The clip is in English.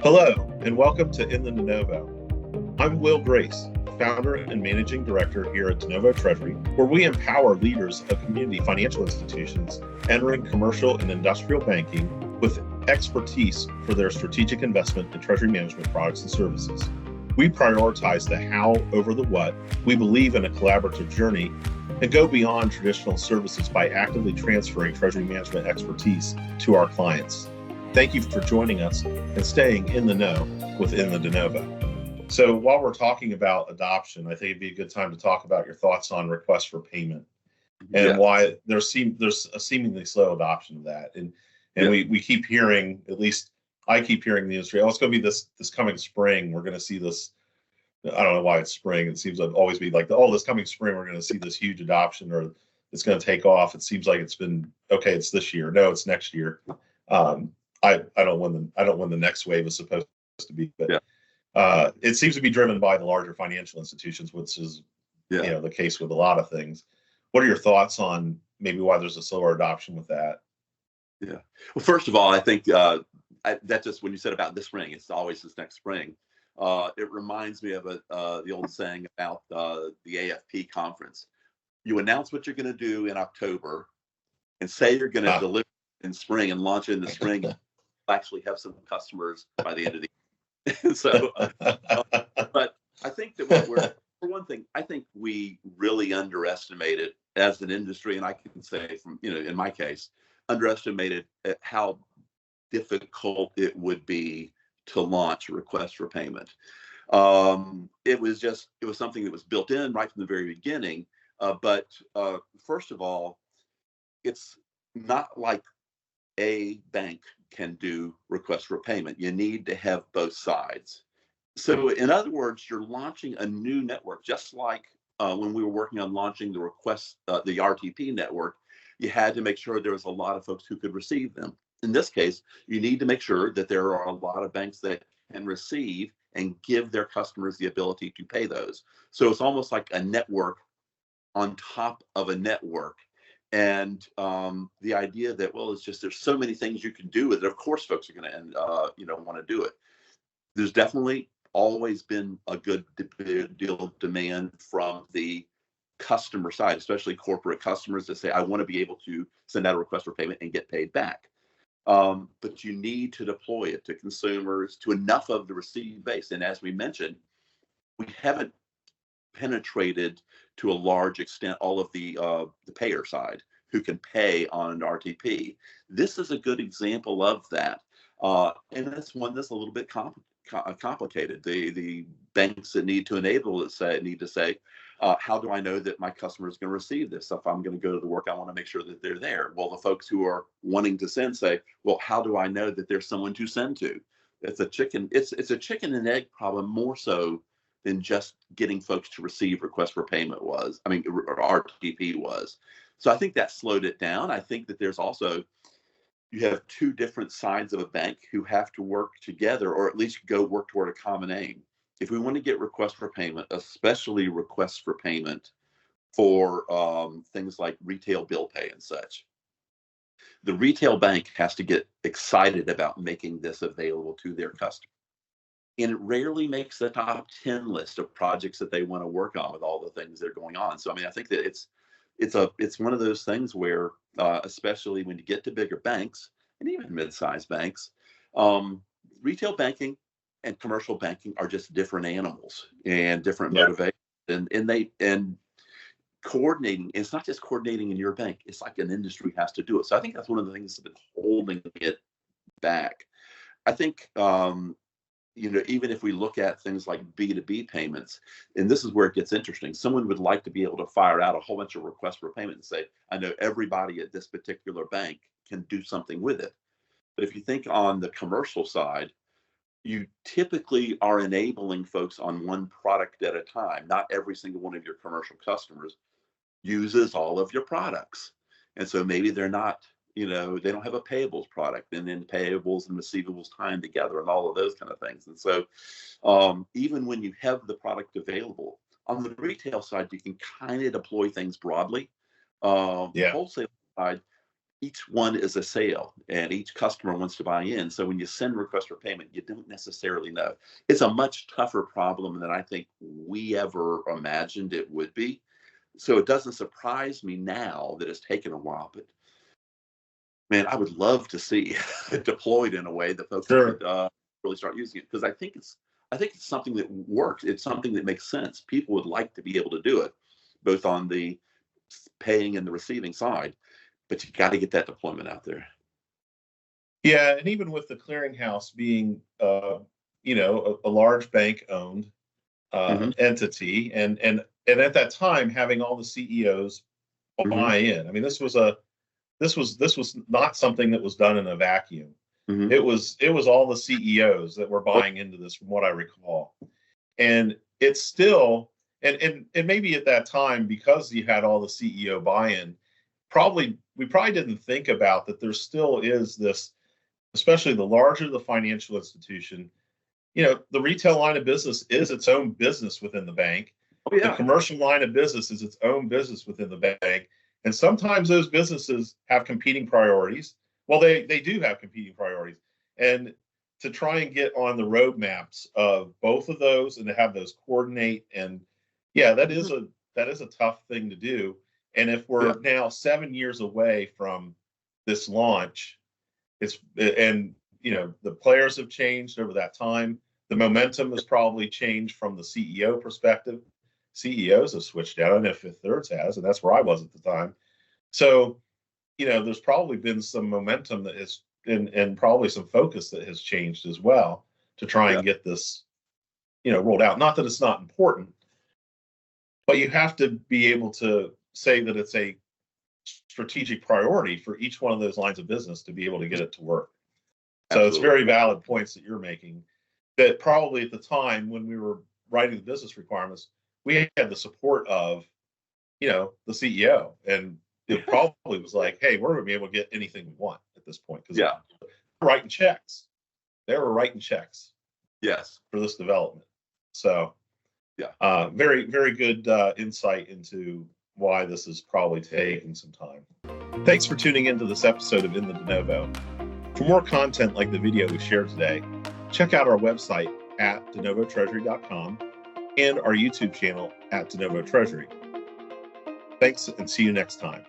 Hello, and welcome to In the DeNovo. I'm Will Grace, founder and managing director here at DeNovo Treasury, where we empower leaders of community financial institutions entering commercial and industrial banking with expertise for their strategic investment in treasury management products and services. We prioritize the how over the what. We believe in a collaborative journey and go beyond traditional services by actively transferring treasury management expertise to our clients. Thank you for joining us and staying in the know within the DeNovo. So while we're talking about adoption, I think it'd be a good time to talk about your thoughts on request for payment and why there's a seemingly slow adoption of that. And we keep hearing, at least I keep hearing in the industry, it's going to be this coming spring. We're going to see this. I don't know why it's spring. It seems like always be like, this coming spring, we're going to see this huge adoption, or it's going to take off. It seems like it's been, okay, it's this year. No, it's next year. I don't when the next wave is supposed to be, but it seems to be driven by the larger financial institutions, which is the case with a lot of things. What are your thoughts on maybe why there's a slower adoption with that? Yeah. Well, first of all, I think that just when you said about this spring, it's always this next spring. It reminds me of the old saying about the AFP conference. You announce what you're going to do in October and say you're going to deliver in spring and launch in the spring. Actually have some customers by the end of the year. So, but I think that for one thing, I think we really underestimated as an industry, and I can say from, in my case, underestimated how difficult it would be to launch a request for payment. It was something that was built in right from the very beginning. But first of all, it's not like a bank can do request for payment. You need to have both sides. So in other words, you're launching a new network, just like when we were working on launching the RTP network, you had to make sure there was a lot of folks who could receive them. In this case, you need to make sure that there are a lot of banks that can receive and give their customers the ability to pay those. So it's almost like a network on top of a network. And the idea that, it's just there's so many things you can do with it. Of course, folks are going to want to do it. There's definitely always been a good deal of demand from the customer side, especially corporate customers that say, I want to be able to send out a request for payment and get paid back. But you need to deploy it to consumers, to enough of the receive base. And as we mentioned, we haven't penetrated to a large extent all of the payer side who can pay on an RTP. This is a good example of that, and it's one that's a little bit complicated. The banks that need to enable it need to say, how do I know that my customer is going to receive this? If I'm going to go to the work, I want to make sure that they're there. Well, the folks who are wanting to send say, well, how do I know that there's someone to send to? It's a chicken and egg problem, more so than just getting folks to receive request for payment or RTP was. So I think that slowed it down. I think that there's also, you have two different sides of a bank who have to work together, or at least go work toward a common aim. If we want to get request for payment, especially requests for payment for things like retail bill pay and such, the retail bank has to get excited about making this available to their customers. And it rarely makes the top 10 list of projects that they want to work on with all the things that are going on. So, I think that it's one of those things where, especially when you get to bigger banks and even mid-sized banks, retail banking and commercial banking are just different animals and different motivations. And coordinating, it's not just coordinating in your bank. It's like an industry has to do it. So I think that's one of the things that's been holding it back. I think, even if we look at things like B2B payments, and this is where it gets interesting, someone would like to be able to fire out a whole bunch of requests for payment and say, I know everybody at this particular bank can do something with it. But if you think on the commercial side, you typically are enabling folks on one product at a time. Not every single one of your commercial customers uses all of your products. And so maybe they're not, they don't have a payables product, and then payables and receivables tying together and all of those kind of things. And so even when you have the product available, on the retail side, you can kind of deploy things broadly. The wholesale side, each one is a sale and each customer wants to buy in. So when you send request for payment, you don't necessarily know. It's a much tougher problem than I think we ever imagined it would be. So it doesn't surprise me now that it's taken a while, but man, I would love to see it deployed in a way that folks Sure. could really start using it, because I think it's something that works. It's something that makes sense. People would like to be able to do it, both on the paying and the receiving side, but you got to get that deployment out there. Yeah, and even with the clearinghouse being, a large bank-owned Hmm. entity, and at that time having all the CEOs Hmm. buy in. I mean, this was not something that was done in a vacuum. Hmm. It was all the CEOs that were buying into this, from what I recall. And it's still, and maybe at that time, because you had all the CEO buy-in, we probably didn't think about that there still is this, especially the larger the financial institution, the retail line of business is its own business within the bank. Oh The yeah. commercial line of business is its own business within the bank. And sometimes those businesses have competing priorities. Well, they do have competing priorities. And to try and get on the roadmaps of both of those and to have those coordinate, and yeah, Mhm. that is a tough thing to do. And if Yeah. we're now 7 years away from this launch, and the players have changed over that time. The momentum has probably changed from the CEO perspective. CEOs have switched out. I don't know if Fifth Thirds has, and that's where I was at the time. So, there's probably been some momentum that has, and probably some focus that has changed as well to try Yeah. and get this, rolled out. Not that it's not important, but you have to be able to say that it's a strategic priority for each one of those lines of business to be able to get it to work. So it's Absolutely. very valid points that you're making, that probably at the time when we were writing the business requirements, we had the support of, the CEO. And it probably was like, hey, we're going to be able to get anything we want at this point, because Yeah. they're writing checks. They were writing checks Yes. for this development. So Yeah. very, very good insight into why this is probably taking some time. Thanks for tuning into this episode of In the DeNovo. For more content like the video we shared today, check out our website at DeNovoTreasury.com and our YouTube channel at DeNovo Treasury. Thanks, and see you next time.